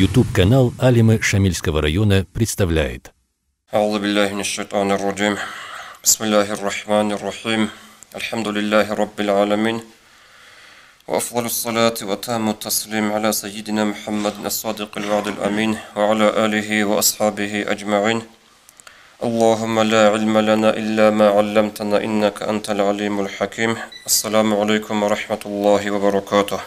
YouTube-канал Алимы Шамильского района представляет. أعوذ بالله من الشيطان الرجيم بسم الله الرحمن الرحيم الحمد لله رب العالمين وأفضل الصلاة وتام التسليم على سيدنا محمد الصادق الوعد الأمين وعلى آله وأصحابه أجمعين اللهم لا علم لنا إلا ما علمتنا إنك أنت العليم الحكيم السلام عليكم ورحمة الله وبركاته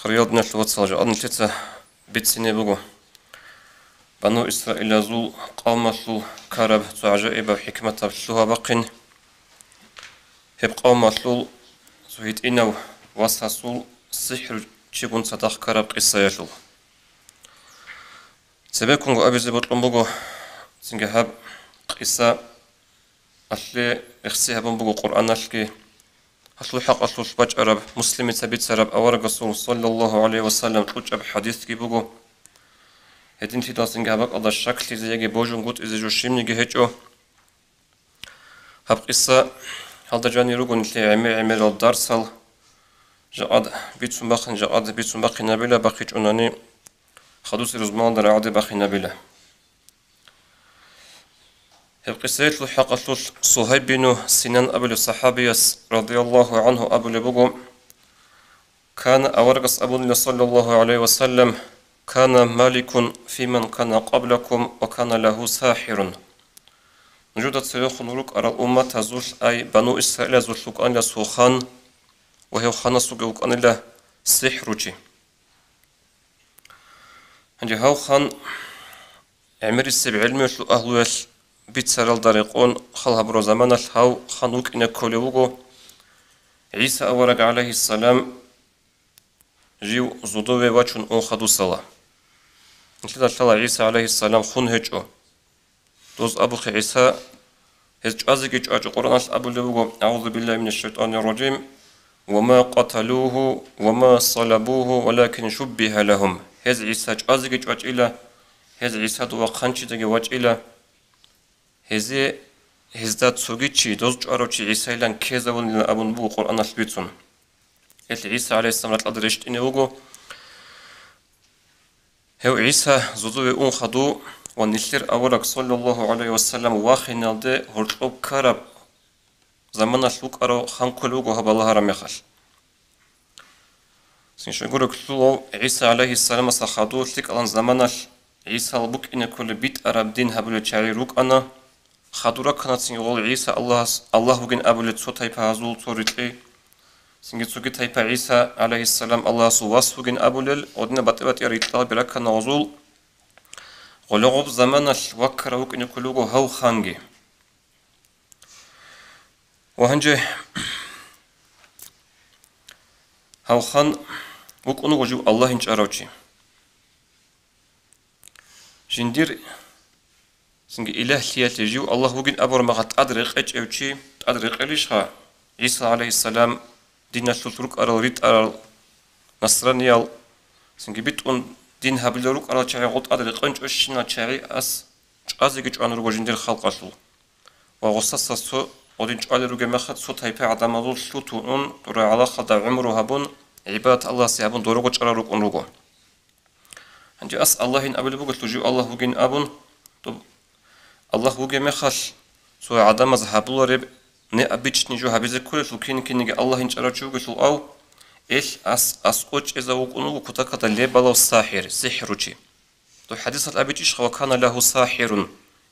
خريطنا الواتساج أنتتا بتسني بقو بنو إسرائيل زول قومة كرب تعجائب وحكمة بشلوها بقين هب قومة سويت إنو واساسول سحر تشيبون صدق كرب قصة يشل سبكون أبي زبط لنبقو سنجهب قصة أشلي إخسيها بنبقو قرآن أشلي أشلو حق أشلو شباج عرب مسلمي تبيت سرب أورق رسول صلى الله عليه وسلم تلوج حديث كي بقو هدين في داستن جابك الله الشكل زي بوجون قط إذا جوشيمني جهجو هب قصة هذا جاني رجون اللي عمل الدرسال جاد بيتسون باخن جاد بيتسون باخن نبيله باخيج أناني خدوس رزمان در عاد باخن نبيله هب قصة لو حق صهيب بن سنان أبو الصحابي رضي الله عنه أبو لبقو كان أورقص أبو صلى الله عليه وسلم كان مالك في من كان قبلكم وكان له ساحر نجد سيخ نروك أرى الأمة تزول أي بنو إسرائيل زوشلوك أن لسوخان وهي خانا سوغوك أن له سحرجي عندي هاو خان عمر السبع علمي وشلو أهلو بيت سرال داريقون خلها برو زمان هاو خانوك إنا كوليوغو عيسى أورق عليه السلام جيو زودوه وچون اون خدو صلاة نتلد الله عيسى عليه السلام خون هجو دوز أبو عيسى هج أزيك جاج قرآن أبو لبغو أعوذ بالله من الشيطان الرجيم وما قتلوه وما صلبوه ولكن شبه لهم هز عيسى أزيك جاج إلى هز عيسى دوا خانشي دقي واج إلى هزي هزداد سوغيتشي دوز جاروشي عيسى لان كيزاون لنا أبو نبو قرآن البيتون عيسى عليه السلام الأدرشت إنه وجو هو عيسى زوجي أون خدو ونشر أورك صلى الله عليه وسلم واخنا ده هرتلوب كرب زمان الشوك أرو خان كل وجو هب الله رم يخل سنشو يقولك لو عيسى عليه السلام سخدو لك أن زمان عيسى البوك إن كل بيت أرب دين هبل تشاري روك أنا خدورك كانت سنقول عيسى الله وجن أبل تصوتي بهزول صورتي سنجتسوكي تايبا عيسى عليه السلام الله سواسوغين أبولل ودنا بطيبات يريطلا براكا نوزول غلوغب زمان الوكرا وكين كلوغو هاو خانجي وهنجي هاو خان وكونو وجو الله انج أروشي جندير سنجي إله لياتي جيو الله وكين أبور مغات أدرق اج اوشي أدرق إليشها عيسى عليه السلام دين الشلتروك أرال ريت أرال نصرانيال سنجي بيتون دين هبلروك أرال شعي غط أدري قنج أشنا شعي أس أزيج أنا روج جندير خلق أصل وغصص سو ودين شعال روج مخد سو تايبة عدم أزول شلتون ترى على خد عمره هبون عباد الله سيهبون دروج أرالوك أنروجو عندي أس الله إن أبل بقول تجيء الله وجين أبون طب الله وجي مخش سو عدم زهبلو رب ne abichni jo habize kuletul kiniki Allah inchara chugusul au ish as qoch ezawqunu kutakata lebalo sahir sihruchi to hadisat abichish wa kana lahu sahirun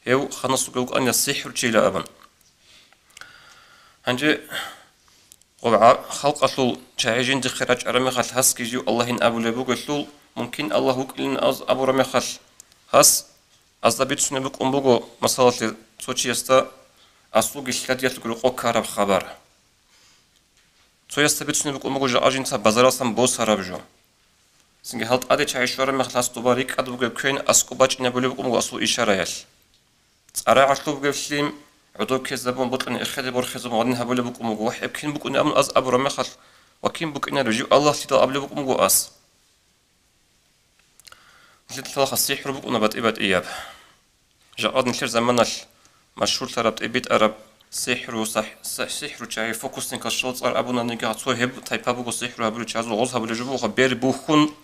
hew khanasuq an sihruchi la aban hanje qob'a khalq asul chaijin di khiraj arami khal haski jo Allah in abu lebu gusul mumkin Allah uklin az abu rami khal has azabit sunebuk umbugo masalati sochiyasta أصلوج الشديد تقولوا كهرب خبر. تويست بتشنو بقول مجرد أجنتا بازار أصلا بوس هربجو. سنجي هالت أدي تعيشورة مخلص تبارك أدو بقول كين أسكوباج نبولي بقول مجرد أصل إشارة يل. أرى عشلو بقول سليم عدو كذبون بطلن إخذ برخزم وعدين هبولي بقول مجرد وحب كين بقول نأمن أز أبو رمخل وكين بقول نرجو الله تدا أبلي بقول مجرد أس. مثل ثلاثة السحر بقول نبات إبات إياب. جاء نشر زمانش مشهور ترى إبيت أرب سحر وصح سحر وشاي فوكس نك الشوط صار أبونا نيجا تصور هب تايب أبوك سحر هبلو تشازو غوز هبلو جبو خبير بوخون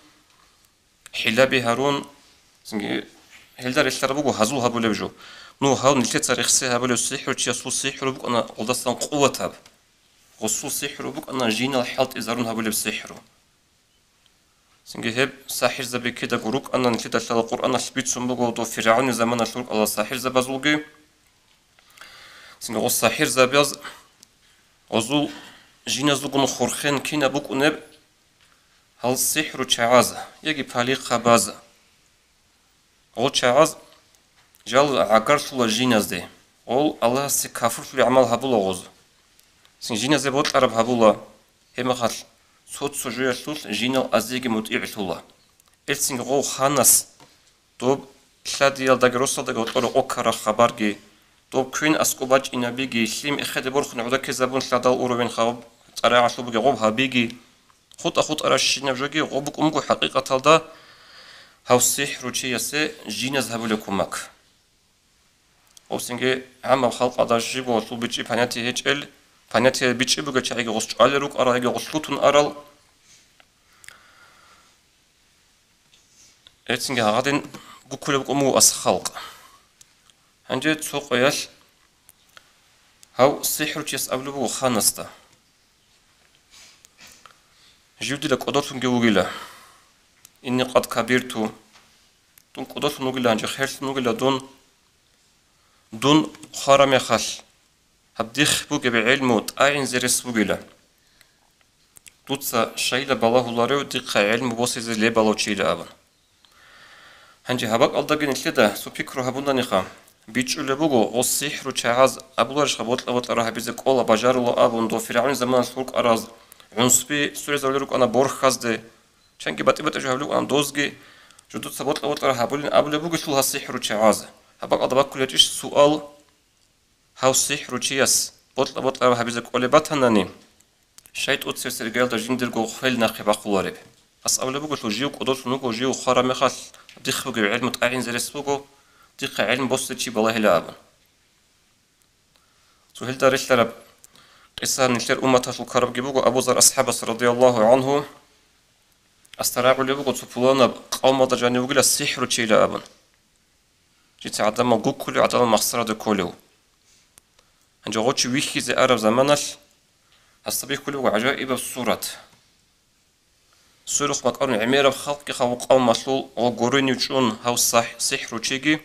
حلابي هارون سنجي هلدار الشربوجو هزول هبول بجو نو هاون نلتت رخصي هبول السحر تشيسو السحر بك أنا قلدستان قوة هب غصو السحر بك أنا جينا الحلت إزارون هبول بالسحر سنجي هب ساحر زبي كده جروك أنا نلتت الشرب القرآن سبيت سمبوجو دو فرعون زمان الشرق الله ساحر زبازوجي سنجي غص ساحر زباز غزو جينا زوجون خورخين كينا بك ونب هل السحر تشعاز يجي بالي خباز ол чағаз жал агар сула жиназде ол алла си кафир сули амал хабула гоз син жиназде бот араб хабула хема хал сот сужуя сул жинал азиги мути'i сула элсин го ханас доб шадиял даг росал даг оторо окара хабарги доб квин аскубач инабиги ислим ихеде борхн уда кезабун шадал уровень хаб цара асубги гоб хабиги خط أرشينا بجوجي غوبك أمكو حقيقة تلدا هاو السحر وشيء جينز هبو لكمك أو سنجي عم خلق أداشي وصل بيجي بناتي هيجل بناتي بيجي بقى شيء غصت على روك أرا هيجي غصتون أرال سنجي هادين بكل بقومو أس خلق هنجي تسوق ياش هاو السحر وشيء أبلو خانستا جودي لك قدرتون جوجيلا إني قد كبرت دون قدرتون نوجيلا أنجي خيرت نوجيلا دون خارم خال هبديخ بوجي بعلمه تأين زرس بوجيلا دوتسا شايلا بالله لاريو دقة علم بوسيز اللي بالله شيلا أبن هنجي هباك ألدقين الكدا سو بيكرو هبونا نخام بيتشو لبوجو والسحر وشعاز أبولارش خبوت لوت أراها بيزك أولا بجار الله أبن دو فرعون زمان سلوك أراز عنصبي سوري زوليروك أنا بورخاز ده چنكي باتي جهبلوك أنا دوزجي جدود سبوت لوت أراها هبولين أبولي بوجو شلها السحر وشعاز هباك أضباك كل سؤال هاو السحر وشياس بوت لوت أراها بيزك أولي باتهناني شايت أوتسير سرقال دا جندر جو خيل ناقي باقولارب أس أولي بوجو شلو جيو قدوت نوجو جيو خارمي خال ديخ بوجو علم تقاعين زرس بوجو ديخ علم بوستي شي بالله لابن سهل دارش لرب قصة نشتر أمة الكرب جيبوجو أبو ذر أصحاب رضي الله عنه استرعوا لبوجو تفلونا قوم ضجاني وقلا السحر شيء لابن جيت عدم جو كل عدم مخسرة كله هنجي غوتش ويخي زي عرب زمانش هستبيح كله عجائب الصورة سورخ مكان عميرة خلق خو قوم مسلول وقرين يجون هاو سحر وشيجي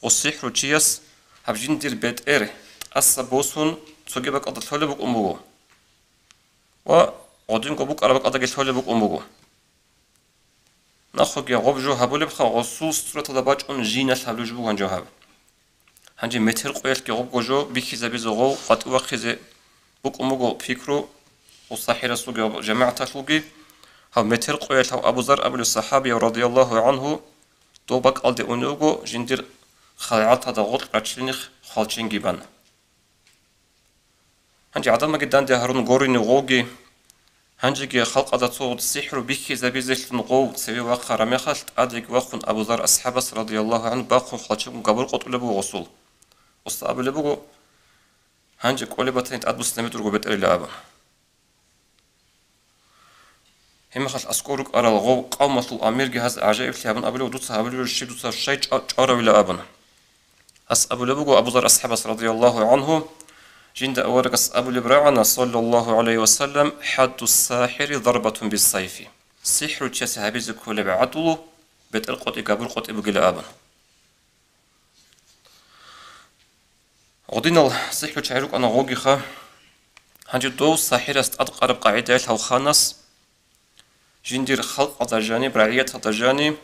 والسحر وشيس هبجين دير بيت إير أصبوسون تجيبك أضل ثول بق أمبوجو وعدين قبوك أربك أضل ثول بق أمبوجو ناخد جواب جو هبول بخا غصوص صورة دباج أن جينس هبلو جو هنجو هب هنجي متر قويل جواب جو بيخيز بيزغو قد وخيز بق أمبوجو فكرو والصحيح سوق جماعة سوقي هاو متر قويل هاو أبو ذر أبو الصحابي رضي الله عنه دوبك ألدي أنوغو جندير خلعات هذا غط راتشلينخ خالشين جيبان هنجي عدم جدا دي هارون غوري نغوغي هنجي خلق هذا صوت السحر بيكي زبيزش نغو تسوي واقع رميخش أديك واخون أبو ذر أصحاب رضي الله عنه باقون خالشين قبل قط لبو غسول وصابو لبو هنجي كولي باتنت أدبو سنمي درغو بيت إلى هم خاص أسكورك أرى الغو قوم مثل أمير جهاز عجائب لهبن أبلو دوتس هبلو الشيء دوتس الشيء أرى ولا أبن أس أبو لبو أبو ذر أصحاب رضي الله عنه جند أورك أس أبو لبرعنا صلى الله عليه وسلم حد الساحر ضربة بالسيف سحر تشس هبيز كل بعدله بتلقط إقابل قط إبقى أبن غدينا السحر تشعرك أنا غوجخة هنجد دو ساحر أقرب قاعدة أو خانس جندير خلق أضجاني برعية أضجاني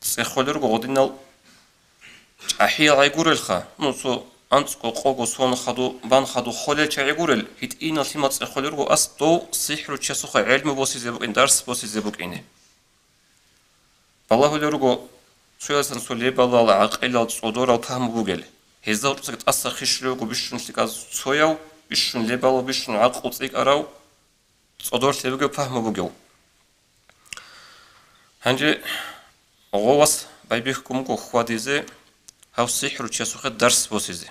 سيخولر غودينال أحيا عيقور الخا نصو أنتسكو قوغو سون خدو بان خدو خولل تعيقور هيت إينا سيمات سيخولر غو أس دو سحر تشسوخ علم بوسي زبوك إن درس بوسي زبوك إني بالله لرغو سويلسان سولي بالله العقل تصودور أو فهم بوغل هزاو تسكت أسا خشلوغو بشن سيكاز سوياو بشن لبالو بشن عقل تسيك أراو تصودور سيبوغو فهم بوغل هنجي غواص بايبيخكم كو خواديزي هاو السحر وتشاسوخي درس بوسيزي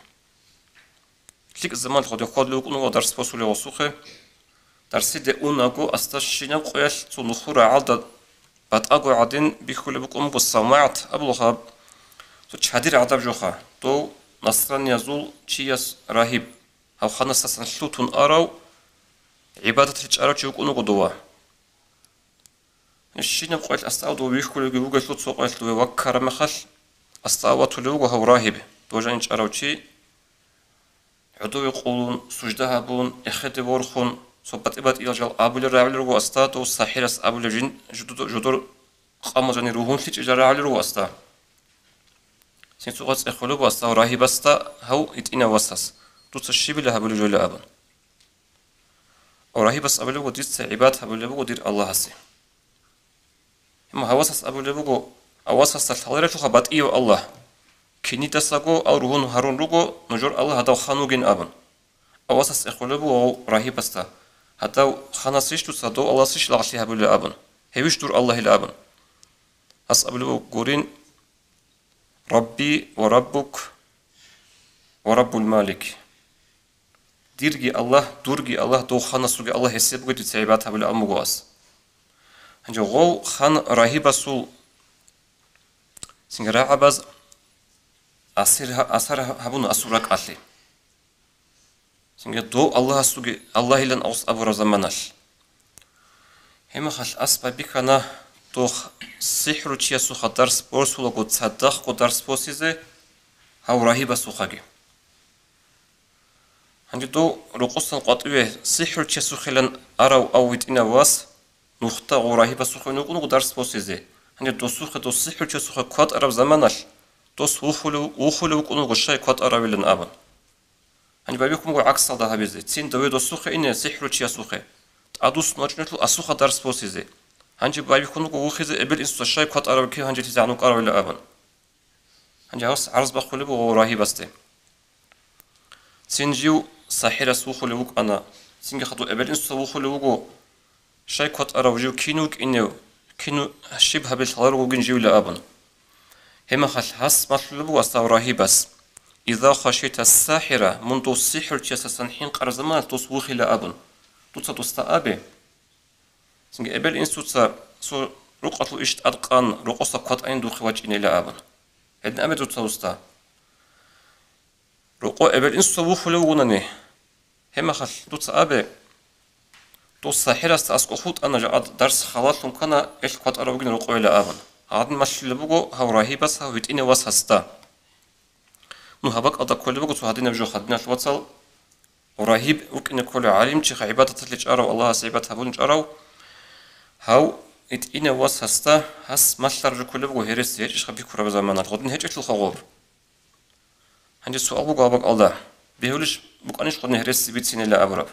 ليك الزمان خدو خود لوك نو درس بوسولي وسوخي درسي دي اوناغو استاشينا قوياش تو نخورا عالدا باتأقو عدين بيخول بكم قصامعت أبو خاب تو تشهدير عذاب جوخا تو نصران يزول تشيس راهب أو خنص سنسلوتون أراو عبادة تجارة تشوكونو قدوا الشين بقول أستعودوا بيخول بيوجا سلوت سوق أسلو وكر مخل أستعوت لوجا هو راهب توجان تجارة تشي عدو يقولون سجدها بون إخد ورخون صبت إبات إلجال أبو الرعل رو أستاتو ساحرس أبو الجن جدور قامزني روحون ثيج إجارة رو أستا سنسوقات إخلو أستا وراهب أستا هو إتينا وساس توت الشيب لها بلو جل أبن وراهب أس أبو لبو ديت عباد أبو لبو دير الله سي هم هوساس أبو لبو أوساس الحضرة خبات إيو الله كني تساقو أو روحون هارون روغو نجور الله هذا خانوجين أبن أوساس إخلو أو راهب أستا هذا خناسيش تصدق الله سيش لعشيها بلو أبن هيوش دور الله الأبن أس أبو لبو قورين ربي وربك ورب المالك ديرجي الله دورجي الله دو خناسوجي الله يسيبك تتعباتها بلو أمغواس هنجو غو خان راهب سول سنجرا عباز أسر هبون أسرك أصلي سنجد دو الله سوجي الله لن أوس أبو زمانش هم خل أسباب بكنا دو سحر وشيا سوخ درس بورس ولا قد صدق قد درس بوسيزه هاو راهب سوخاجي هنجي دو رقص القطوية سحر وشيا سوخلن أراو أو يتنا واس نخطة وراهب سوخ نقول قد درس بوسيزه هنجي دو سوخ دو سحر وشيا سوخ قد أرب زمانش دوس وخلو كونو غشاي قد أرب لن أبن هنجي بابيكم قو عكس هذا هبيزه تين دوي دو سوخ إنه سحر وشيا سوخه أدوس نوجنتلو أسوخ درس بوسيزه هنجي بابيكم قو وخيزه قبل إنسو الشاي قد أرب كي هنجي تزعنو قرب لن أبن هنجي هوس عرض بخلو بو راهب استي سنجيو ساحر سوخلو وك أنا سنجي خطو قبل إنسو وخلو وكو شاي قد أرب جيو كينوك إنه كينو شبه بالحضر وجن جيو لأبن هما خل حس مطلوب واستا راهب بس إذا خشيت الساحرة منذ السحر تيسسن حين قرزمان تصوخ لأبن توتا أبي سنجي قبل إنسو سو رقطلو إشت أدقان رقصة قد أين دو خواج إني لأبن هدنا أبي توتا رقو قبل إنسو وخلو ونني هما خل توتا أبي تو الساحرة استأسكو خوت أنا جاء درس خلاص كان إيش قد أروجين رقو إلى أبن هذا مش اللي بقو هو راهب بس هو يتيني واس هستا نو هبك أدا كل بقو هذين بجو خدنا الوصل وراهب وكأن كل عالم شيخ عبادة اللي جارو الله سعبات هبون جارو هاو يتيني واس هستا هس مش ترجو كل بقو هيرس هيج خبي كرة زمان غدن هيج الخواب عندي سؤال بقو هبك الله بيقولش بقانيش غدن هيرس بيتسين إلى أبرب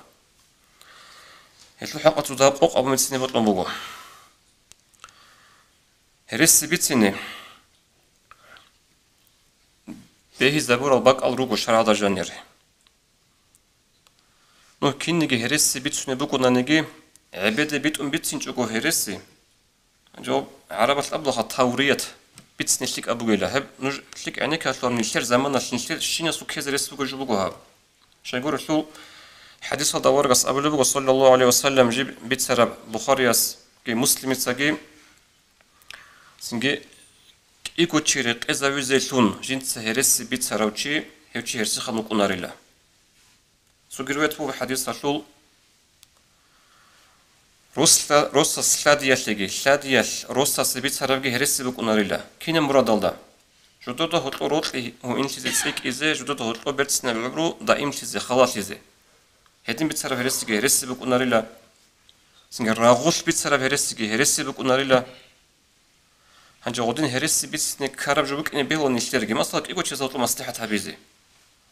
هتلو حقا تدابق أبو متسيني بطلن بقو هرس بيتسيني بهي زبور الباق الروغو شرع جانير نو كين نجي هرس بيتسيني بقو نانجي عبادة بيتسين جوغو هرسي جو عرب الأبلغة تاورية بيتسيني شليك أبو جيلا هب نج شليك عينيك هتلو من الشير زمان الشير شينا سو كيز رس بقو جو بقو هاب شايقول شو حديث هذا ورقص أبو لبقو صلى الله عليه وسلم جيب بيتسرب بخارياس كي مسلم تساقي سنجي إيكو تشيرق إذا وزيلون جنس هرس بيت سراوتشي هيوتشي هرسي خانوك أناريلا سوغيرويت بو بحديث رسول روسا سلاديال لغي سلاديال روسا سبيت سراوغي هرسي بك أناريلا كين مراد الله جدوده هطلو روطلي هو إنتزي تسيك إزي جدوده هطلو برتسنا بالعبرو دائم تزي خلاص إزي هدين بيت سراو هرسي بك أناريلا سنجي راغوش بيت سراو هرسي بك أناريلا هنجي غودين هرسي بيتسني كارب جوبك إني بيهو نشترجي مثلا إيكو تشي زوطو مصلحة هبيزي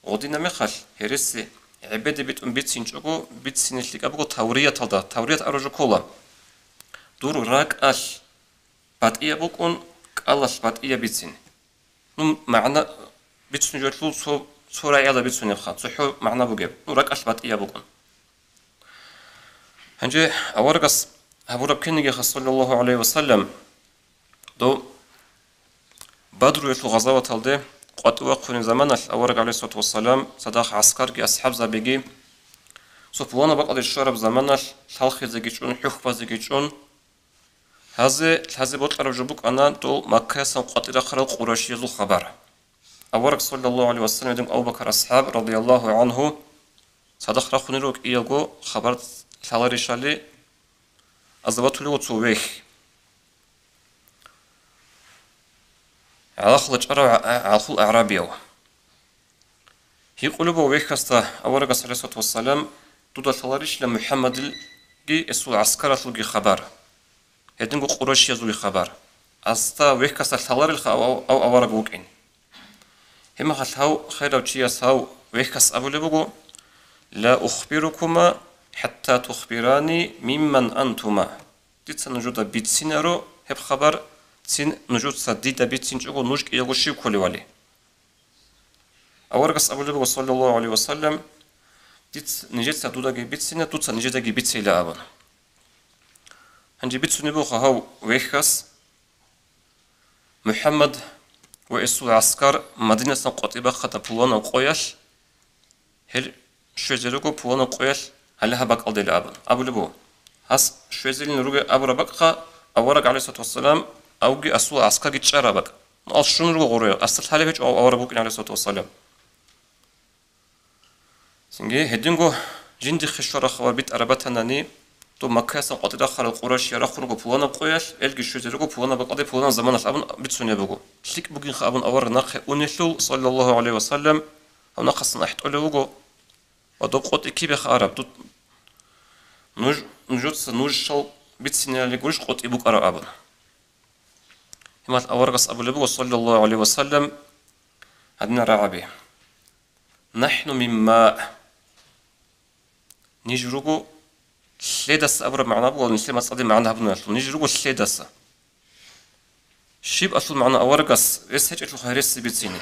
غودين مخال هرسي عبادة بيتسين جوكو بيتسين ليك أبوكو تورية تلدا تورية أروجو كولا دورو راك أش بات إيا بوكون كألاش بات إيا بيتسين نو معنى بيتسين جوتلو سو رايالا بيتسين يبخا سو معنى بوجيب نو راك أش بات إيا بوكون هنجي أورقص هبورب كنيجي صلى الله عليه وسلم دو بدر يتلو غزوة تلدي قوة قرن زمان الأورق عليه الصلاة والسلام صداق عسكر كي أصحاب زبيجي صفوانا بقى الشرب زمان الخلق زجيجون حخبة زجيجون هذا بطل رجبك أنا دول مكة سنقطع خلق قريش يزو خبر أورك صلى الله عليه وسلم دم أبو بكر أصحاب رضي الله عنه صدق رخون روك إيجو خبرت ثالري شالي أزبط له توبيخ على خلج على خل أعرابيو هي قلوبه ويخسته أورك صلى الله عليه وسلم تود ثالريش لمحمد جي اسو عسكرة لقي خبر هدنجو قريش يزوي خبر أستا ويخسته ثالري الخ أو أورك وقين هما خلهاو خير وشياس هاو ويخس أبو لبوجو لا أخبركما حتى تخبراني ممن أنتما ديت نجود بيتسينرو هب خبر تين نجود سديد بيتسين جوجو نوجك يغشيو كل والي أورقس أبو لبوجو صلى الله عليه وسلم ديت نجد سدودا بيتسينا دوت نجد بيتسيلا أبن هنجي بيتسوني بوخا هاو ويخس محمد وإسوا عسكر مدينة قطيبة خطا بوانا وقويش هل شوزيلوكو بوانا وقويش هلها بق ألدي لأبن أبو لبو هس شوزيلين روغي أبو ربقها أورق عليه الصلاة والسلام أوجي أسوا عسكر جيتشارا بق أصشون روغو غوريو أستل حالي هيج أو أورق عليه الصلاة والسلام سنجي هدينغو جندي خشورة خوار بيت أرباتناني تو مكة قطيبة خلق قريش يرخرجو بوانا وقويش إلجي شوزيلوكو بوانا بقضي بوانا زمان الأبن بتسوني بوجو شليك بوجين خابن أور ناقة أنيشلو صلى الله عليه وسلم أو ناقص نحت أولوجو ودو قط كيبخ عرب دوت نوج شل بتسنى لجوش قط إبوك أرى أبن هما الأورقص أبو لبو صلى الله عليه وسلم عدنا رعبي نحن من ماء نجرجو سليدس أبرب معنا أبو ونسلم أصدي معنا أبونا نجرجو سليدس شيب أصل معنا أورقص إسهج أشوف هرس بتسيني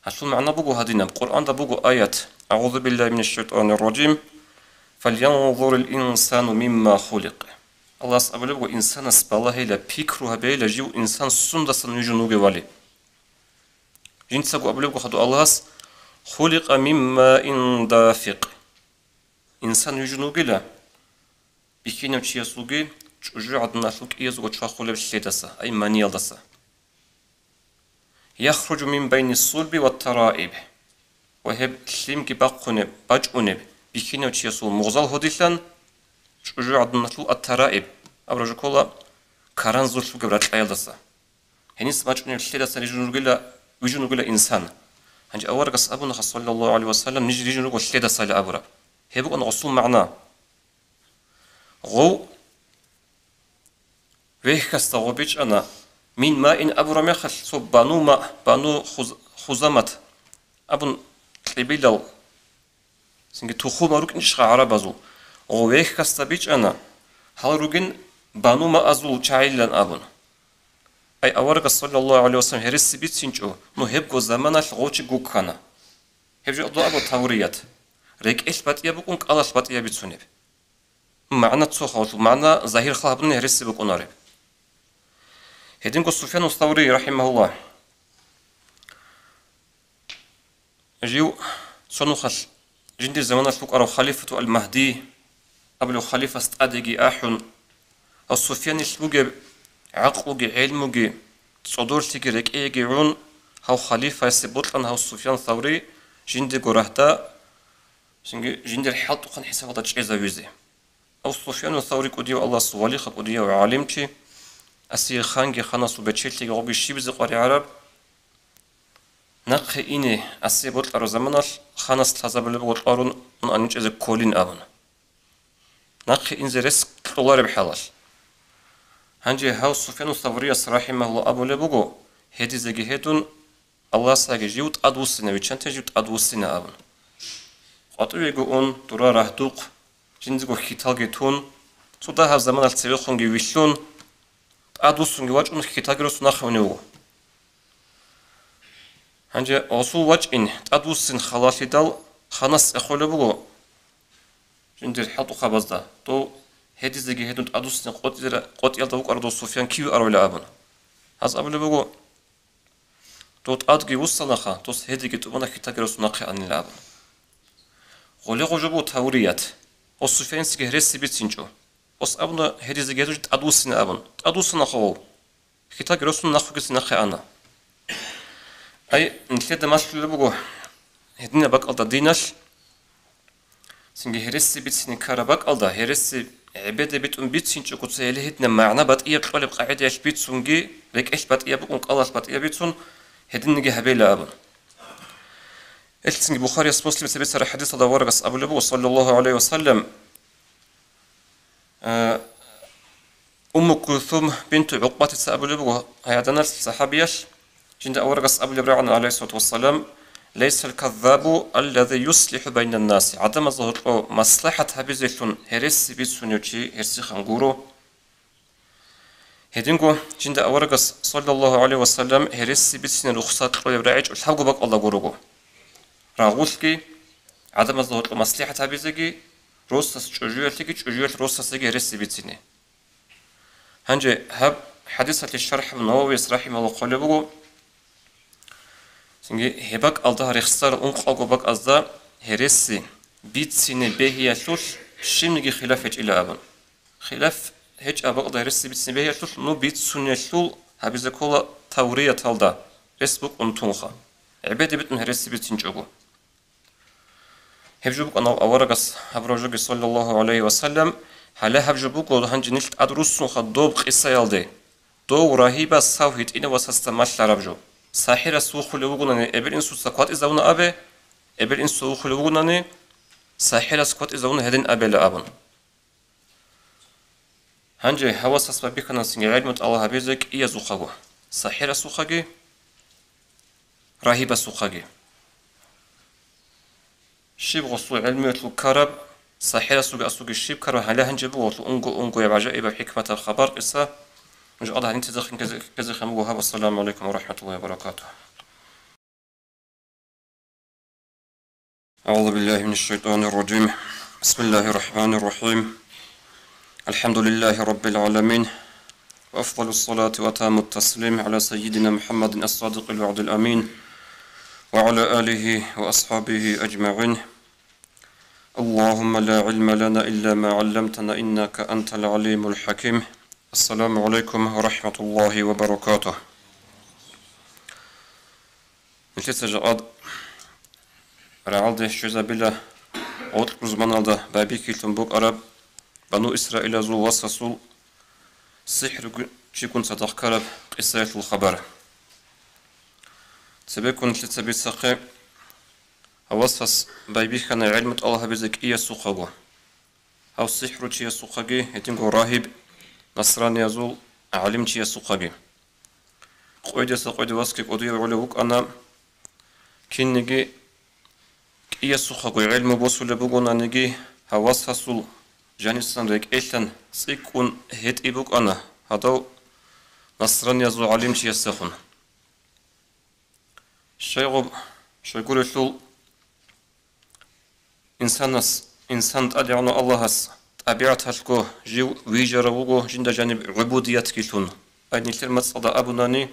أصل معنا بوجو هدينا القرآن ده بوجو آيات أعوذ بالله من الشيطان الرجيم فلينظر الإنسان مما خلق الله سبحانه وتعالى إنسان سبالله لا بيكره بيلا جو إنسان سندس نيجونوجي والي جنس أبو أبلغ خدو الله خلق مما إن دافق إنسان نيجونوجي لا بيكينو تشيسوجي تشجع عدنا سوق إيزو تشاخول بالسيدسة أي مانيال دسة يخرج من بين الصلب والترائب وهب سليم كباقونب باجونب بيكينو تشيسو مغزال هديسان تشجع عدنا سوق الترائب أبرجو كولا كاران زول سوق برات أيال دسة هنيس باجونب السيدسة يجونوجي لا إنسان هنجي أورقص أبونا صلى الله عليه وسلم نجي يجونوجي السيدسة لأبورا هبو أن غصوم معنا غو ويخكست غوبيج أنا من ماء أبو رميخل سو بانو ماء بانو خزامت أبن قبيلة سنجي تخو ماروك نشخ عربازو ويخكست بيج أنا هل روجن بانو ماء أزول شايلان أبن أي أورق صلى الله عليه وسلم هرس بيت سنجو نو هبقو زمانا الغوشي قوكانا هبجو أدو أبو تاوريات ريك إيش باتيا بكون كألاش باتيا بيتسونيب معنى تسوخوت معنى ظاهر خلابن هرس بكون عرب هدينكو سفيان الثوري رحمه الله جيو سنوخل جندي زمان الفقراء خليفة المهدي قبل خليفة استأدقي آحن السفيان السلوغي عقلوغي علموغي صدور تيجي ريك إيجي عون هاو خليفة سبوطلان هاو سفيان الثوري جندي قرهدا جندي الحالت وخان حساب هذا تشعيزا ويزي أو سفيان الثوري قديو الله سوالي خد قديو عالمتي أسير خانجي خانس وبتشيلتي غوبي شيبز قاري عرب نقه إني أسير بطل زمانش خانس تزابل بطلارون أنيج إذا كولين أبن نقه إن زرس كلار بحلاش هنجي هاو سفيان الثوري رحمه الله أبو لبوجو هدي زجي هدون الله ساجي جيوت أدوسنا ويشان تجيوت أدوسنا أبن قطعوا يجون ترى رهدوق جنزقو خيتالجي تون سودا هاو زمان السبيخونجي ويشون أدوسونجي واج أون خيتالجي رسنا خونيو هنجي أصول واج إن أدوسن خلاصي دال خناس أخوله بقو جندر حطو خبزدا تو هدي زجي هدون أدوسن قط يلدوك أردو سفيان كيو أروي أبن هذا أبو بقو تو أدقي وصلنا توس هدي كتو أنا خيتالجي رسنا خان الأبن غولي غجبو تاوريات وسفيان سيجي هرسي بيتسينجو أص أبنا هذه زجاجة أدوسنا أبن أدوسنا خو خطاك رسول نخوك سنخي أنا أي نتلد مسل بقو هدنا بق الله دينش سنجي هرسي بيت سني كارباك الله هرسي عبادة بيت بيت سنجي قدس اللي هدنا معنى بات إيا قلب قاعدة إيش بيت سنجي لك إيش بات إيا بقون الله بات إيا بيت سن هدنا جي هبيلا أبن إلتسنجي بخاري مسلم سبيت سر حديث هذا ورقص أبو لبو صلى الله عليه وسلم أم كلثوم بنت عقبة أبو لبو هذا ناس صحابيش جند أورقص أبو لبو عليه الصلاة والسلام ليس الكذاب الذي يصلح بين الناس عدم ظهور مصلحة هبزيتون هرس بيتسونيوتشي هرسي خنغورو هدينغو جند أورقص صلى الله عليه وسلم هرس بيتسين رخصات قوي براعج الحقو بق الله غوروغو راغوشكي عدم ظهور مصلحة هبزيجي روسس جوجوالتي روسسيجي هرس بيتسيني هنجي هب حديثة الشرح النووي رحمه الله قوله سنجي هباك الله رخصار أنقاقو باك أزدا هرسي بيت سنة بهي شوش شمنجي خلاف هج إلى أبن خلاف هج أبا الله هرسي بيت سنة بهي شوش نو بيت سنة شول هبزا كولا تورية تالدا اسبوك أنتونخا عبادة بيت هرسي بيت سنجوغو هبجوبك أنا أورغس هبروجوغي صلى الله عليه وسلم هلا هبجوبك هنجي نلت أدرسون خدوب قصة يالدي دو راهيبا ساوهيت إنا وسستماش لربجو ساحرة سوخ لوغناني ابل انسو سكوات ازاونا ابي ابل انسو سوخ لوغناني ساحرة سكوات ازاونا هدين ابي لابن هنجي هوا ساسبا بيكنا سنجي علمت الله هبيزك ايا زوخاغو ساحرة سوخاغي راهبة سوخاغي شيب غصو علمي وطلو كارب ساحرة سوغي اسوغي شيب كارب هلا هنجي بو وطلو انغو يبعجائب حكمة الخبر قصة إن شاء الله هنتدخل كذا خموها والسلام عليكم ورحمة الله وبركاته. أعوذ بالله من الشيطان الرجيم. بسم الله الرحمن الرحيم. الحمد لله رب العالمين وأفضل الصلاة وتام التسليم على سيدنا محمد الصادق الوعد الأمين وعلى آله وأصحابه أجمعين. اللهم لا علم لنا إلا ما علمتنا إنك أنت العليم الحكيم. السلام عليكم ورحمة الله وبركاته. نتيجة جاد رعالده شزابيلا أوتك بزمانالده بابي كيلتون بوك عرب بنو إسرائيل زو وصصول سحر شيكون صدق كرب قصة الخبر تبيكون نتيجة بيتساقي وصص بابي كان علمت الله بزك إيا سوخاغو هاو سحر تشيا سوخاغي يتنقو راهب نصراني يزول علمت يا سوقاجي قويدة سقويدة واسكي قضية علوك أنا كنجي يا سوقاجي علم بوصل بقول أنجي هواس حصل جانسان ريك إيشان سيكون هيت إبوك أنا هذا نصراني يزول علمت يا سخن شيء يقول شو إنسان أدعونا الله هس أبيعت هالكو جيو ويجرا وغو جندا جانب عبوديات كيلون أني كلمة صدا أبوناني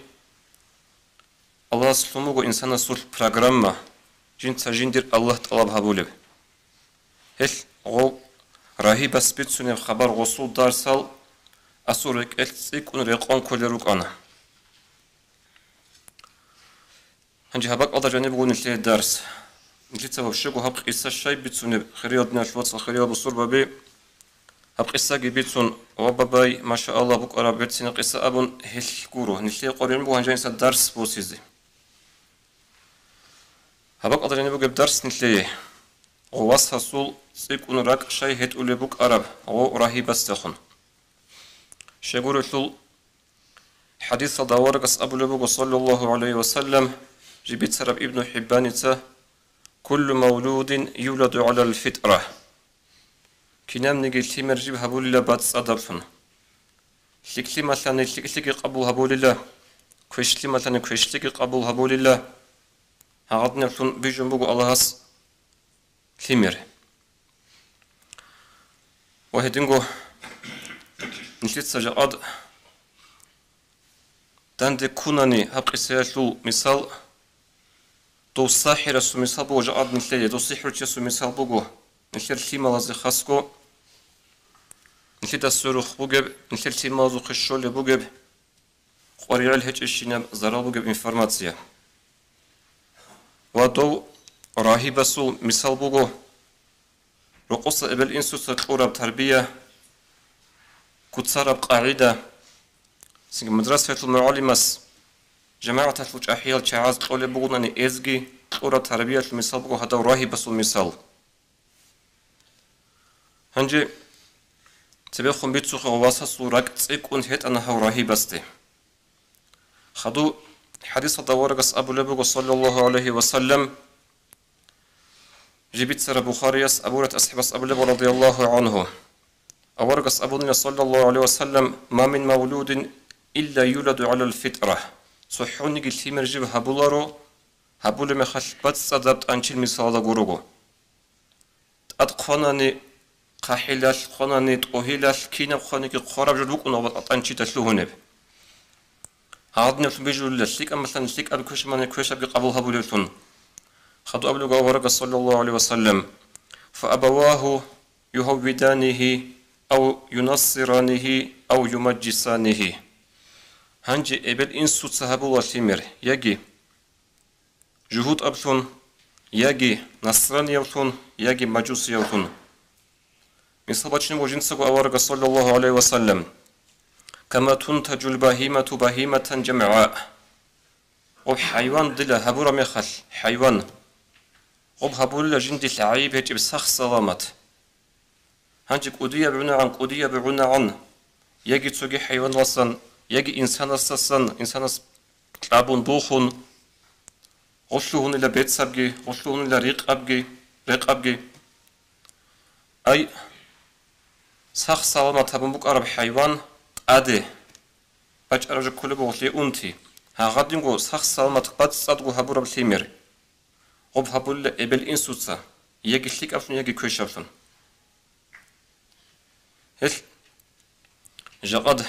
الله سلموغو إنسان سول برنامج جنتا جندير الله طلب هبولب هل غو راهي بس بيتسوني خبر غصول دارسال أسورك إلتسيك ونريقون كولروك أنا هنجي هباك الله جانب غو نتلي الدرس نتلي تسوى شكو هبق إسا الشاي بيتسوني خريضنا الفوات الخريض بصور بابي هب قصة جبتون وباباي ما شاء الله بكرة بيتسين قصة أبون هل كورو نشلي قرين بو هنجين درس بوسيزي هبك قدرين بو جب درس نشلي وواس حصول سيكون راك شيء هت أولي بوك عرب أو راهي بستخن شجور شل حديث داورقس أبو لبوك صلى الله عليه وسلم جبت سرب ابن حبانته كل مولود يولد على الفطرة كنام نجي تيمر جيب هبول الله بعد صدفن شكلي مثلا شكلي قبول هبول الله كويشلي مثلا كويشلي قبول هبول الله هعدنا فن بيجون بقول الله هس تيمر وهدينغو نشيت سجاد دند كوناني هبقي سياشلو مثال تو ساحر سو مثال بو جاد نشلي تو سحر سو مثال بو نشير كيما لازم خاصكو نسيت السروخ بوجب نسيت سيمازو خشول بوجب قريع الهج الشينا زرال بوجب إنفورماتيا ودو راهب سو مثال بوجو رقص إبل إنسو سكورة تربية كتسارب قاعدة سنج مدرسة المعلمس جماعة الفجأحيال شعاز قول بوغناني إزجي قرى تربية المثال بوغو هذا راهب سو مثال هنجي تبيخون بيتسوخ واسا سوراك تسيكون هيت أنا هاو راهبستي خدو حديث دورقس أبو لبوغو صلى الله عليه وسلم جبت سر بخاريس أبورة أصحبس أبو لبو رضي الله عنه أورقس أبو صلى الله عليه وسلم ما من مولود إلا يولد على الفطرة صحوني قلت مرجب هبولارو هبول مخل بس أدبت أنشل مثال غروغو أتقناني قاحلال خناني تقهلال كينا خانيك قرب جلوك ونوبط أنشي تسلوهنب هادنا في بيجول لسيك أما مثلا لسيك أبو كوش ماني كوش أبي قبول هبولتون خدوا أبلغ ورقة صلى الله عليه وسلم فأبواه يهودانه أو ينصرانه أو يمجسانه هنجي إبل إنسو تسهبوا الثمر يجي جهود أبثون يجي نصراني يوثون يجي مجوس يوثون من صباتشن وجنسه أورق صلى الله عليه وسلم كما تنتج البهيمة بهيمة جمعاء وحيوان دلا هبورا مخل حيوان هبول جندي العيب هيك بسخ سلامت هنجي قودية بعنا عن قودية بعنا عن يجي تسوقي حيوان وصن يجي إنسان السسن إنسان لابون بوخون غشلوهن إلى بيت سبجي غشلوهن إلى ريق أبجي أي سخ سلامت هبون بك عرب حيوان أدي باج أرجع كل بوغلي أنتي هاغادينغو سخ سلامت قد صدقو هبورا بثيمر غب هبول إبل إنسوتسا يجي شليك أفن يجي كوش أفن هل جاقد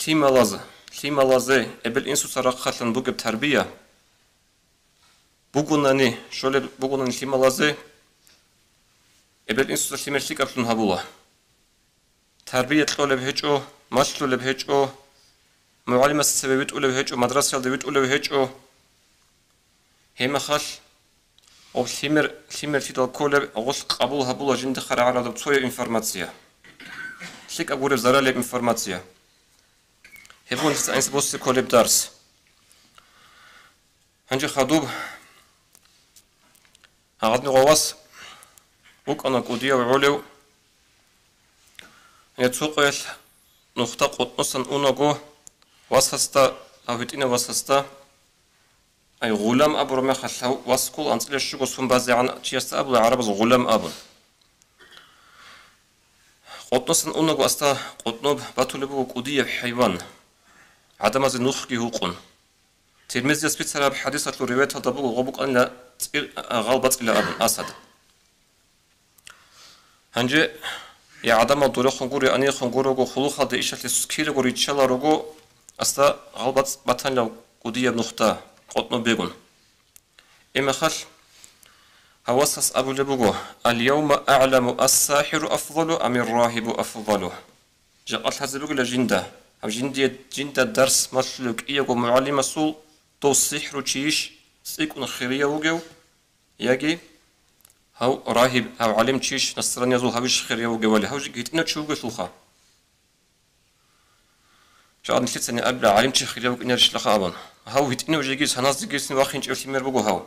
لما لازه إبل إنسوتسا رقخلن بوغب تربية بوغناني شولي بوغناني لما لازه إبل إنسوتسا لما شليك أفن هبولا تربية تلو بهجو ماشلو لبهجو معلمة السببيت أولى بهجو مدرسة الدبيت أولى بهجو هما خال أو ثمر في الكل غش قبول هبولا جند خرع على دكتور إنفورماتيا شيك أقول زرال إنفورماتيا هبون تسعين سبوس كل بدرس هنجي خدوب هعدني غواص وك أنا قودية وعلو يتسوق نقطة قطنصا أونغو واسهستا أو هتينا واسهستا أي غلام أبو رمي خلاه واسكول أنت ليش شو قصهم بعض عن تيست أبو العرب غلام أبو قطنصن أونغو أستا قطنوب بطلبو قودية حيوان عدم از نخكي هوقون تلميذ يسبيت سراب حديثة الرواية تدبو غبوك أن لا غالبت إلى أبو أسد هنجي يا عدم الدولة خنقوري أني خنقورو خلوخا دي إشارة سكيري غوري تشالا روغو أستا غالبت بطن لو قودية بنختا قطنو بيغون إما خل هواسس أبو لبوغو اليوم أعلم الساحر أفضل أم الراهب أفضل جاءت هذا بيقول لجنده أو جنده درس مسلوك إيغو معلم سول تو السحر تشيش سيكون خيرية وغو يجي هاو راهب هاو علم تشيش نصراني زو هاوش خيرية وغو ولا هاوش جيت إنا تشوغو سلخا شاعر نسيت سنة قبل علم تشيش خيرية وغو إنا رشلخا أبان هاو هيت إنا وجيجيس هناس ديجيس نواخين جيوتي مير هاو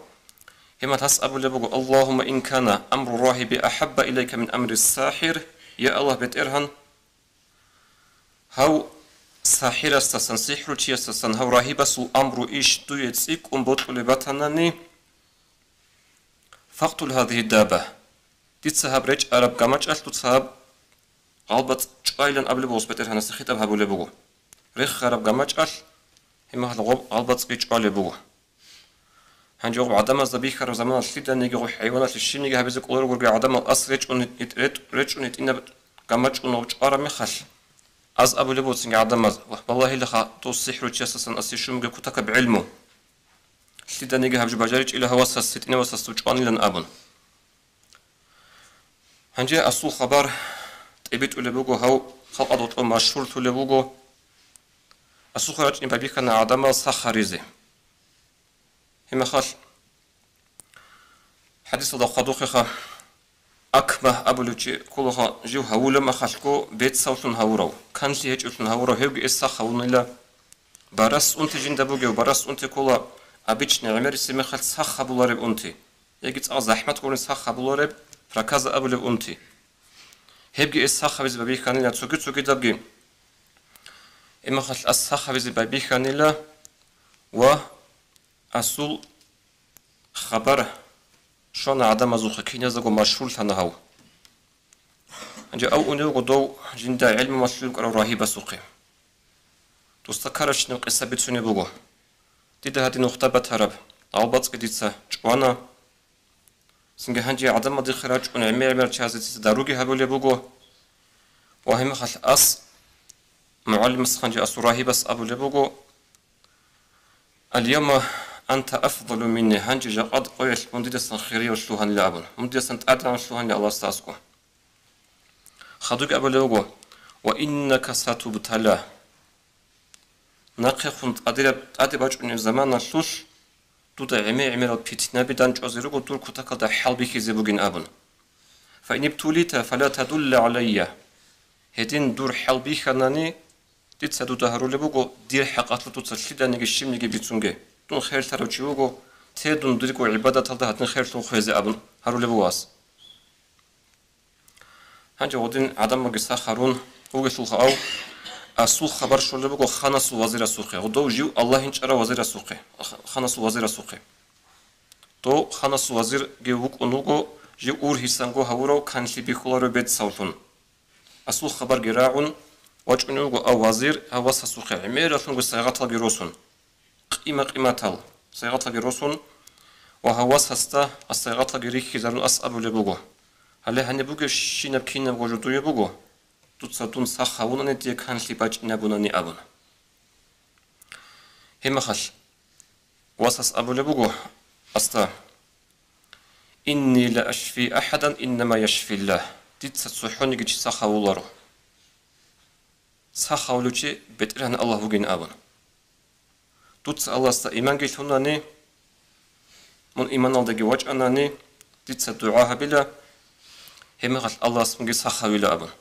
هما تاس أبو لبوغو اللهم إن كان أمر الراهب أحب إليك من أمر الساحر يا الله بتئرهن هاو ساحر استسن سحر تي استسن هاو راهب سو أمر إيش دو يتسيك بطل بطنني فاقتل هذه الدابة دي تسهب ريج عرب قامج أشتو تسهب غالبت جايلن أبو لبوغو بتئرهن استخيط أبو لبوغو ريخ عرب قامج أش هما غالبت بيج آل لبوغو هنجو عدم الذبيح كرو زمان الشدة نيجو حيوانات الشين نيجي هبزك أول ورجع عدم الأصل ريج ونيتنا كمج ونوج أرمي خش از أبو لبوت سنج عدم والله اللي خا تو السحر وتشسسن أسيشوم جو كتك بعلمه الشدة نيجي هبج بجارج إلى هوس ستين وسس توجان لن أبن هنجي أصل خبر قبيت أولبوجو هاو خلق أضوط مشهور تولبوجو أسوخرج إن بابيكنا عدم صخريزي هما خال حديث ذا خدوخها أكمه أبولوجي كلها جو هاولا ما خالكو بيت صوتن هاورو كان شيء يجوتن هاورو هيوج إسخ هاونيلا برس أنت جندبوجي وبرس أنت كلا أبيتش نعمر سمي خال صخ بولارب أنتي يجت زحمة كون صخ بولارب ركز أبولب أنتي هيبجي إسخ بيز بابيكنا تسوقي دبجي إما خال الصخ بيز بابيكنا و أصل خبر شون عدم زوخ كينيا زغو مشهور تنهاو انجا او انو غدو جندا علم مسلوك او راهب سوقي تستكرش نو قصه بتسوني بوغو ديدا هادي نقطه بتهرب او باص قديتسا جوانا سنجا هانجي عدم دي خراج كون عمير تشازت داروغي هبولي بوغو وهم خل اس معلم سخنجي اس راهب اس ابو لبوغو اليوم أنت أفضل مني هنجي جقد قويش منديسن خيري وشلوهن لعبن منديسن تأدران شلوهن لله استاسكو خدوك أبو لوغو وإنك ستبتلى نقي خنت أدباج أن زمان الشوش دودا عمير البيتنا بدان جوزيروغو دور كتاك دا حلبك زبوغين أبن فإن ابتوليت فلا تدل علي هدين دور حلبي خناني ديت سدودا هرو لبوغو دير حقات لطوط سلسلة نيجي الشم نيجي بيتسونجي دون خير تروجيوغو تيدون دريكو عبادة تلده هتن خير تون خيزي أبن هرو لبواس هنجي ودين عدم مجلسها خارون هو سوخ أو أسوخ خبر شو لبوغو خانس وزير سوخي ودو جيو الله هنجرا وزير سوخي خانس وزير سوخي تو خانس وزير جيوك أنوغو جيو أور هيسانغو هورو كان شبي خلارو بيت سوتون أسوخ خبر جراعون وجنوغو أو وزير هواس سوخي عمير أثنغو سيغاطل جيروسون قيمة سيغاطل جيروسون وهواس هستا السيغاطل جريكي زارون أسأبو لبوغو هلا هنبوغو شينا بكينا بوجودو يبوغو دوتسا ساخاونا ندي كان لباج نابوناني أبون هما خش واساس أبو لبوغو أستا إني لا أشفي أحدا إنما يشفي الله ديتسا تسوحوني جيش ساخاولارو ساخاولوشي بترهن الله وجين أبون دوتسا الله ستا إيمان جيش هناني من إيمان الله دقي وجه أناني ديتسا دعاها بلا هما خش الله سمجي ساخاولا أبون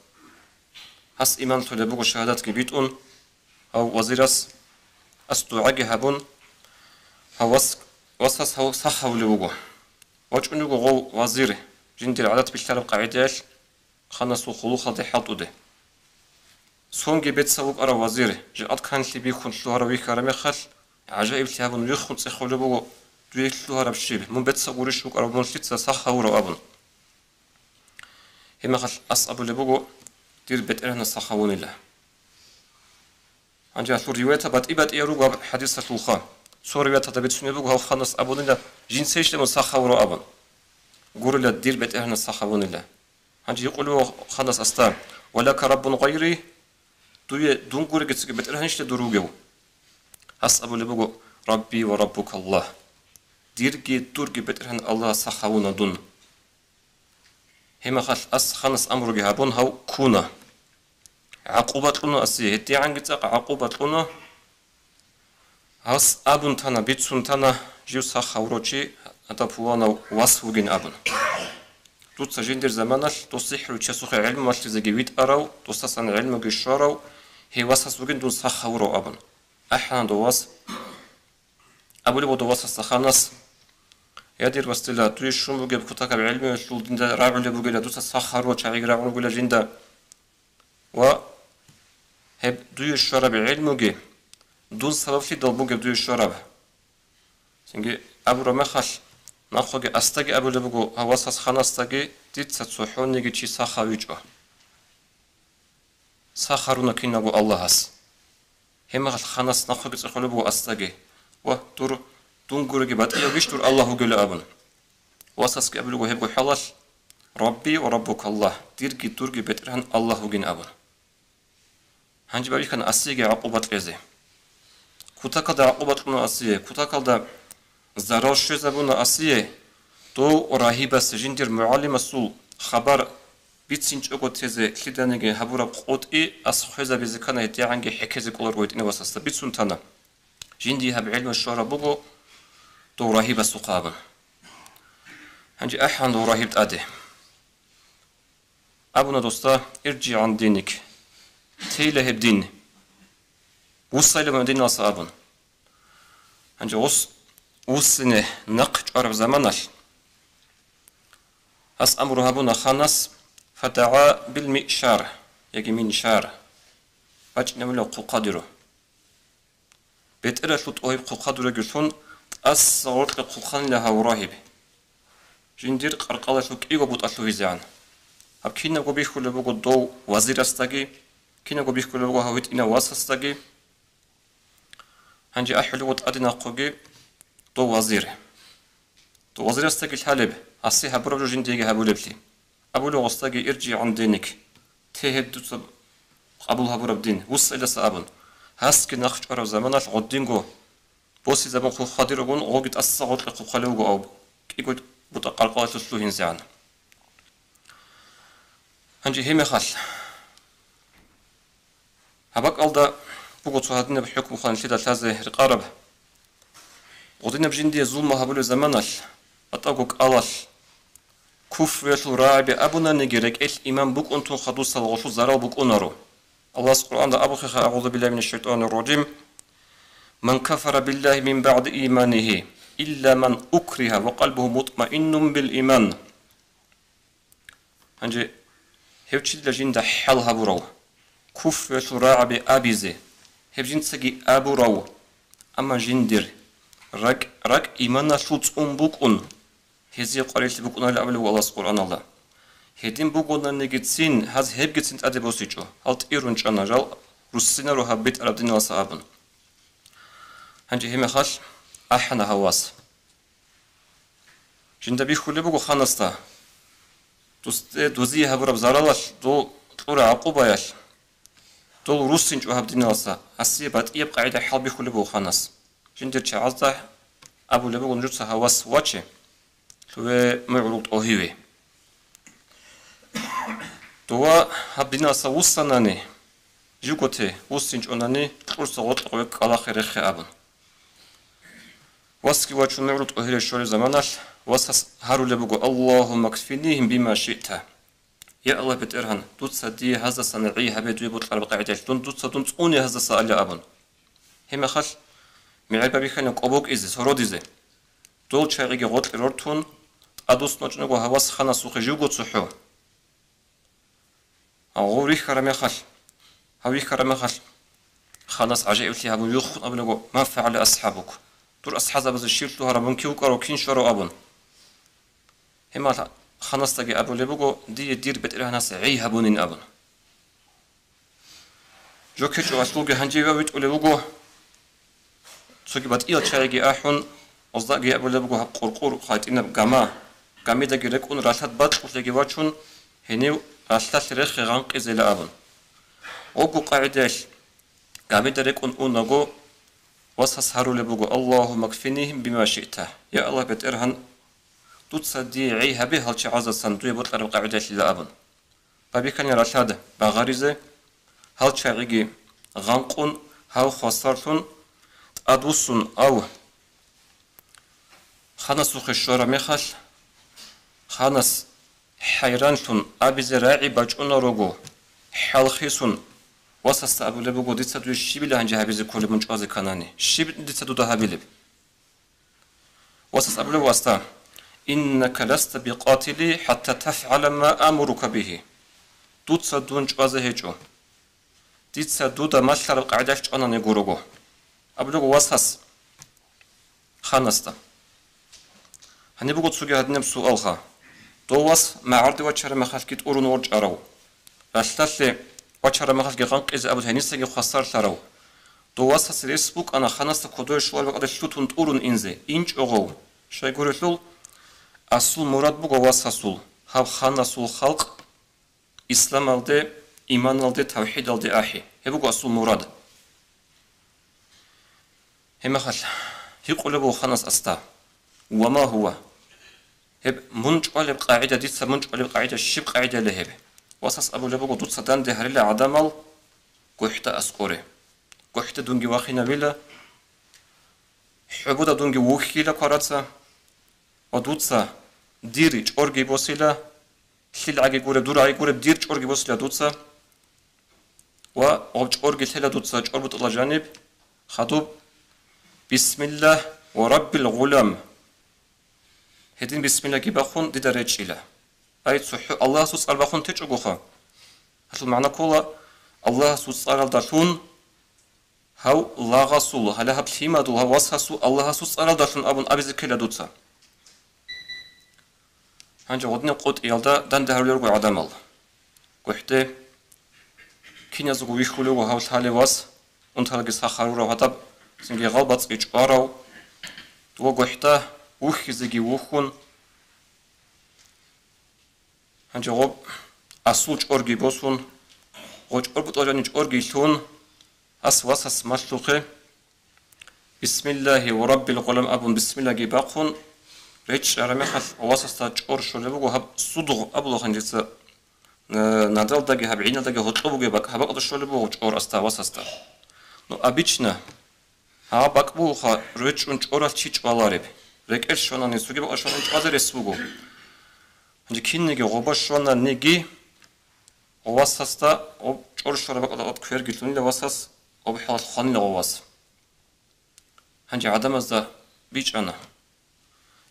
هس إيمان تلبوغو شهادات كبيتون أو وزيرس أستوعجي هبون هواس واساس هو صحة ولبوغو وجنوغو غو وزير جندي العادات بيشترب قاعداش خنسو خلوخة دي حاطو دي سونجي بيت سوق أرى وزير جاءت كان لبي خون شلوهر ويكارمي خل عجائب تهابون ويخون سيخو لبوغو دويك شلوهر بشيبه من بيت سوقوري شوك أرى منشيت صحة ورو أبن هما خل أصابو لبوغو دير بيت إرهن الصحاون الله عندي أثور رواية بات إبات إيروغو حديث الخلخان صور رواية تبيت سنبوغو هاو خانس أبون الله جنسيش لمن صحاورو أبن قول الله دير بيت إرهن الصحاون الله عندي يقولوا خانس أستان ولك رب غيري دوية دون قول جتسك بيت إرهنش لدروغو هس أبو لبوغو ربي وربك الله دير جي دورجي بيت إرهن الله صحاون دون هما خاص خانس أمر جهابون هاو كونا عقوبات لنا أسيه هتي عن جتاق عقوبات لنا هاس أبون تانا بيتسون تانا جيو ساخ هوروشي هذا بوانا واسفوجين أبون توت سجندر زمانش تصيح وتشسخ علم مش تزجيت أراو تصصن علم جشراو هي واسفوجين دون ساخ هورو أبون أحنا دواس أبو لي بدواس السخانس يدير وستلا توي شومو جاب كتاك بعلمي وشلول ديندا رابع اللي بقول دوس الصخر وشعيق راعون بقول جندا و هب دوي الشراب علمو جي دون سبب في ضلبو جاب دوي الشراب سنجي أبو رمخش ناخذ أستجي أبو اللي بقول هواس خنا أستجي تيت ستسوحون نيجي شيء صخر ويجوا صخرنا كنا بقول الله هس هم خلاص ناخذ تقول بقول أستجي و دور دون قرقي بعد يبيشتر الله قل أبن واساس قبل وهب حلش ربي وربك الله تيرجي تورجي بترهن الله جن أبن هنج بري كان أسيج عقوبة إزه كتاك دا عقوبة لنا أسيه كتاك دا زراش زبون أسيه تو راهب سجندر معلم السول خبر ბიცინჭ ოგოთეზე ხიდანეგი ჰაბურა ყოტი ას ხვეზა ბიზიქანა ეტიანგი ჰეკეზე კოლორგოიტინა ვასასტა ბიცუნთანა ჟინდი ჰაბ ილმა შორა ბუგო დო რაჰიბა სუყაბა ჰანჯი აჰან დო რაჰიბ ტადე აბუნა დოსტა ირჯი ან დინიკ თეილე ჰებდინ უსაილე მანდინ ასაბუნ ჰანჯი უსინე ნაყ ჭარაბ ზამანაშ ას ამრუ ჰაბუნა ხანას فدعا بالمئشار يجي منشار باجنا ولا قادرو بيتر شوت اوي قادرو جسون اس صورت قخان لها وراهب جندير قرقله شو كيغو بوت اسو ويزان اب كينا غو بيخول بوغو دو وزير استاغي كينا غو بيخول بوغو هاويت انا واسستاغي هنجي احلو وت ادنا قوغي دو وزير استاغي حالب اسي هبرو جنديغي هبولبلي أبو لغستاجي إرجع عن دينك تهدد قبول هبور بدين وصل سأبن هاسك نخش أرو زمانش غدينجو بوسي زمان خو خادرون غوجت الصعود لخو خلوجو أو كيقول بتقلقات السلوهين زعان هنجي هم خال هبك ألدا بقول صهدنا بحكم خان شدة ثازه رقارب غدينا بجندي ظلم هبول زمانش أتاقوك ألاش كفر يشورا بأبونا نجرك إل إمام بك أنتم خدوا صلغشوا زرا بك أنارو الله سبحانه أبو خيخ أعوذ بالله من الشيطان الرجيم من كفر بالله من بعد إيمانه إلا من أكره وقلبه مطمئن بالإيمان هنجي هبتشي لجين ده حالها برو كفر يشورا بأبيزي هبجين تسجي أبو رو أما جندر رك إيمانا شوت بك أن هذي قريت بكون على أول والله سبحان الله هدين بكون نجتين هذا هب جتين أدبوسيجو هالت إيرون جانا جال روسينا روها بيت أردين وصابن هنجي هم خال أحنا هواس جند بيخولي بكو خانستا دوزي هبرب زارلاش دو طورة عقوبايش دو روسين جو هبدين وصا أسي بعد يبقى عيدا حال بيخولي بكو خانس جندر شعازة أبو لبكو نجوتها هواس واتشي ومعروض أوهيوي دوا هبدينا سوسناني جوكوتي وسنج أناني قرصة غطق على خير خيابن واسكي واتشو معروض أوهيوي شوري زمانش واسس هارو لبقو اللهم اكفنيهم بما شئت يا الله بترهن دوت سدي هذا صنعي هبيت ويبوت قرب قاعدة دون دوت سدون تقوني هذا سأل أبن هم خش معربا بيخانك أبوك إزي سروديزي دول شاقي غطق رورتون أدوس نجنو هواس خنا سوق جوجو تصحو أغوري كرمخل هوي كرمخل خلاص عجائب لي هبو يخون أبنو ما فعل أصحابك دور أصحاب بز الشيرتو هربون كيو كارو كين شرو أبن هما خلاص تجي أبو لبوجو دي دير بتره ناس عي هبونين أبن جو كيشو أسلوج هنجي ويت لبوجو سوكي بات إيل شايجي أحون أصدقائي أبو لبوجو قرقور خايتين بجماعة قاميدا جريكون راشد بات وتلاقي واتشون هنيو راشد رخ غانق إزيل أبن أوجو قاعدش قاميدا ريكون أونغو واسس هارو لبوجو اللهم اكفنيهم بما شئت يا الله بترهن تتصدي عيها به هالشي عزة صندوق بطلع قاعدش لأبن بابي كان راشد بغاريزة هالشي عيجي غانقون هاو خسارتون أدوسون أو خانسو خشورة مخش خانس حيرانتون أبي زراعي باجونا روجو حلخيسون واسس أبو لبوجو ديت سدو الشيبل هنجي هبيز كل من جواز كناني شيب ديت سدو ده هبيلب واسس أبو لبواستا إنك لست بقاتلي حتى تفعل ما أمرك به دوت سدون جواز هجو ديت سدو ده مشهر قاعدة أنا نجورجو أبو لبوجو واسس خانستا هنبغى تسوق هذا نفس سؤالها دوّس معرض وشر مخالكيت أورون ورج أراو رشتة وشر مخالك غنق إذا أبو هنيسة خسر ثراو دوّس فيسبوك أنا خنست كودو شوال وقد شلون أورون إنزه إنج أغو شيء يقول لول أصل مراد بقى واساسول هاب خناسول خلق إسلام aldı إيمان aldı توحيد aldı أحي هبقى أصل مراد هم خل يقول أبو خناس أستا وما هو هب منج قلب قاعدة دي منج قلب قاعدة شب قاعدة لهب واساس أبو لبو دوت سدان ده هريلا عدمال قحتا أسقوري قحتا دونجي واخينا بيلا حبودا دونجي وخيلا قراتسا ودوتسا ديري جورجي بوسيلا خلعاجي قولة دورعي قولة دير جورجي بوسيلا دوتسا و جورجي تلا دوتسا جوربط الله جانب خطوب بسم الله ورب الغلام هدين بسم الله كي باخون دي درجة إله أي صح الله سوس قال باخون تيج أقوخا هل معنى كولا الله سوس قال دارون هاو لا غسول هلا هب فيما دو هوا ساسو الله سوس قال دارون أبون أبيز كلا دوتسا هنجا ودني قط يالدا دان دهرلير قو عدمال قحته كينيز قو ويخولو هاو تالي واس انتالجي ساخارو هاتب سنجي غالبات إجبارو دو قحته وخزجي وخون هنجا غب أسوج أرجي بوسون غج أربط أجانج أرجي ثون أس واسس مشلوقه بسم الله ورب الغلام أبون بسم الله جباقون ريتش أرمخل واسس تاج أرش ولا هب صدق أبلغ هنجس نادل دقي هب عين دقي هطلبه جباك هب أقدر شو لبوه أر أستا واسستا نو أبيشنا ها بقبو خا ريتش ونج أرش تيج والارب رك إيش شو نسوي بقى شو نج أدر يسوقو هنجي كين نجي غباش شو نجي واسستا أو أرش ولا بقى أد كفر قلتوني لواسس أو بحال خاني لواس هنجي عدم أزدا بيج أنا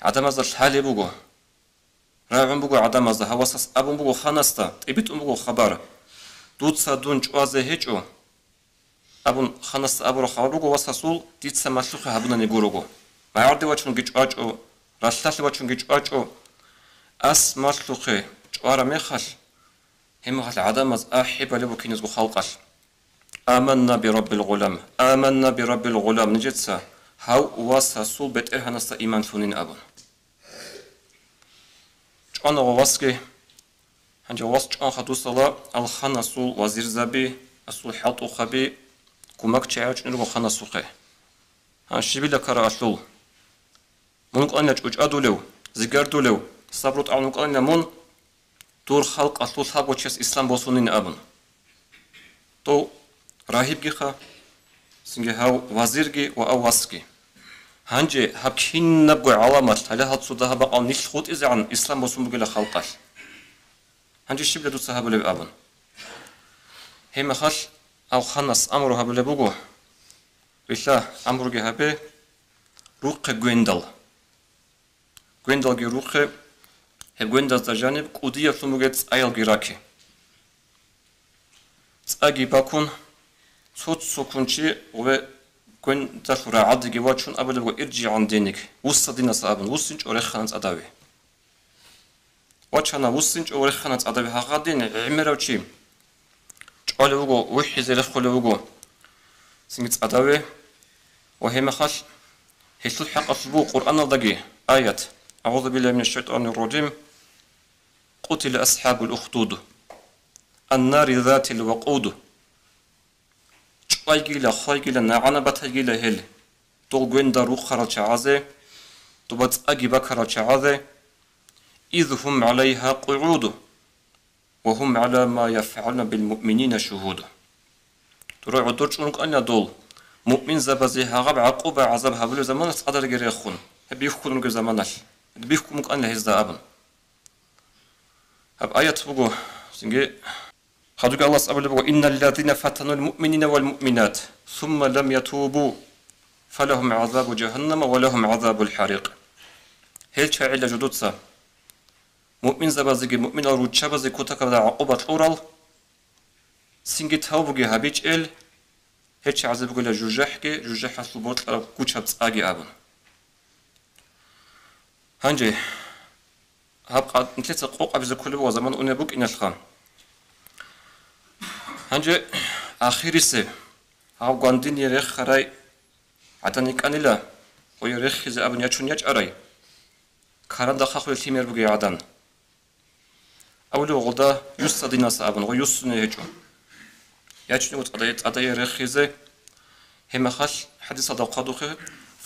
عدم أزدا الحالي بوجو رابع بوجو عدم أزدا هواسس أبون بوجو خانستا تبيت بوجو خبر دوت سادون جوازه هيجو أبون خانست أبو خبر بوجو واسسول ديت سمسلوخ هبونا نيجوروجو ما يعرض وجهن جيج أجو راسلات وجهن جيج أجو أس مسلوخ جوارا مخال هم خال عدم أز أحب لبو كينزو خالقال آمنا برب الغلام آمنا برب الغلام نجتسا هاو واسسول بيت إرهنستا إيمان فونين أبون جانا واسكي هنجا واس جان خدوس الله الخانا سول وزير زبي السول حاطو خبي كوماك تشاوش نرغو خانا سوقي هنشي بلا كرا أسول منك أنا جوج أدولو زيجار دولو صبرت عنك أنا من دور خلق أسول حبو تشيس إسلام بوسونين أبن تو راهب جيخا سنجي هاو وزيرجي وأو واسكي هنجي هبكين نبغي علامات هلا هتصودا هبا أو نيش خود إذا عن إسلام بوسون بقول خلقال هنجي شبل دوت صاحب اللي أبن هم خال أو خنص أمره هبل بوجو ريشا أمره جهبه روق جويندل جي روق هجويندل تجانب كودية ثمجت أيل جراكي تأجي باكون صوت سكونشي و جويندل فرا عاد جواتشون أبل بوجو إرجع عن دينك وسط دينا صابن وسنج أورخ خانت أداوي واتشانا وسنج أورخ خانت أداوي هغادين عمره وشيم جعل بوجو وحي زي لخول بوجو سنجت أداوي وهم خال هيسل حق أسبوع قرآن الدقي آيات أعوذ بالله من الشيطان الرجيم قتل أصحاب الأخدود النار ذات الوقود شايجيلا خايجيلا نعنا بتهجيلا هل تلقين دارو خرج عزة تبت أجيب خرج عزة إذ هم عليها قعود وهم على ما يفعلون بالمؤمنين شهود ترى عدوش أنك أنا دول مؤمن زبزي هغب عقوبة عذاب هبلو زمان قدر جريخون بيخون نك زمانش بيخون مك أن هزدا أبن هب آيات بقو سنجي خدوك الله سبحانه بقو إن الذين فتنوا المؤمنين والمؤمنات ثم لم يتوبوا فلهم عذاب جهنم ولهم عذاب الحريق هل شاعل جدودسا مؤمن زبزي مؤمن روج شبزي كوتك عقوبة أورال سنجي توبوجي هبيج إل هيك عزب يقول جوجح الصبوت كوتش هتصاقي أبن هنجي هبقى نتلت قوق أبز كل بوا زمان أنا بوك إن الخان هنجي آخر سه هاو قاندين يريخ خراي عتاني كانيلا ويريخ إذا أبن يجون يج أراي كاران دخل التيمير بقي عدن أولو غدا يصدينا سأبن ويصني هجون يجون أدا يريخ إذا هم خش حديث دقادوخه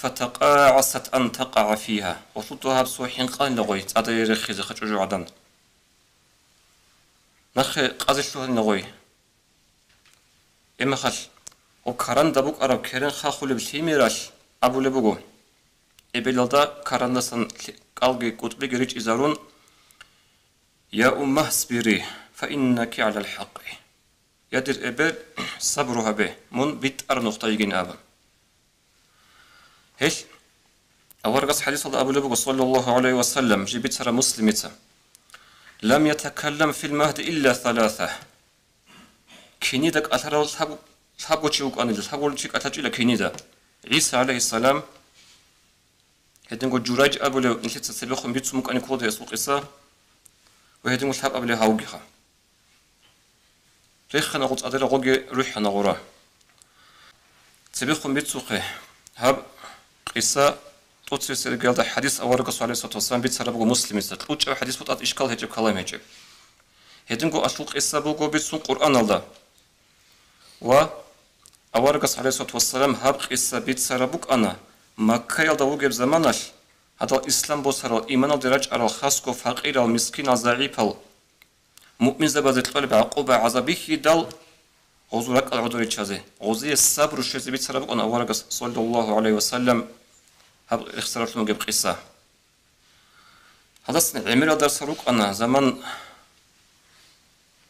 فتقاعست أن تقع فيها وصوتها بسوحين قان لغويت أدا يريخ إذا خش عدن نخ قازلوه نغوي إما خل وكران دبوك أرب كرن خاخول بثيميراش أبو لبوغو إبلدا كران دسن قلقي قطبي ريج إزارون يا أمه اصبري فإنك على الحق يدر إبل صبرها به من بيت أرنوختا يجين أبا هيش أورقص حديث أبو لبوغو صلى الله عليه وسلم جيبت سر مسلمة لم يتكلم في المهد إلا ثلاثة كينيدك أثر الحبو تشوك أنا الحبو تشيك أتجيل كينيدا عيسى عليه السلام هدنقو جراج أبو لو نشيت سبيخهم بيتسو ممكن يكون يسوق إسا وهدنقو الحب أبو لو هاوجيها ريخنا قلت أدري غوجي روحنا غورا سبيخهم بيتسوقه هب قصة توتسي سرقال ده حديث أورقص عليه الصلاة والسلام بيت سربو مسلم يستطلوش أو حديث بطاط إشكال هجب كلام هجب هدنقو أشلوق إسا بوغو بيتسون قرآن الله و أورقص عليه الصلاة والسلام هب قصة بيت سربوك أنا مكة يلدا وجب زمانش هذا الإسلام بوسر إيمان الدرج على خاصكو فقير المسكين ضعيف مؤمن زبادة القلب عقوبة عذابه دل غزورك العذر الشاذ غزي الصبر الشاذ بيت سربوك أنا أورقص صلى الله عليه وسلم هب اخترت المجيب قصة هذا سن عمل در سروق أنا زمان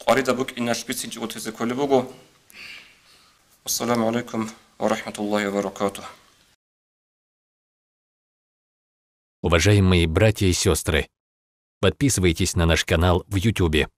قاري دبوك إن شبيت جوت هذا كل بوجو والسلام عليكم ورحمة الله وبركاته. Уважаемые братья и сестры, подписывайтесь на наш канал в YouTube.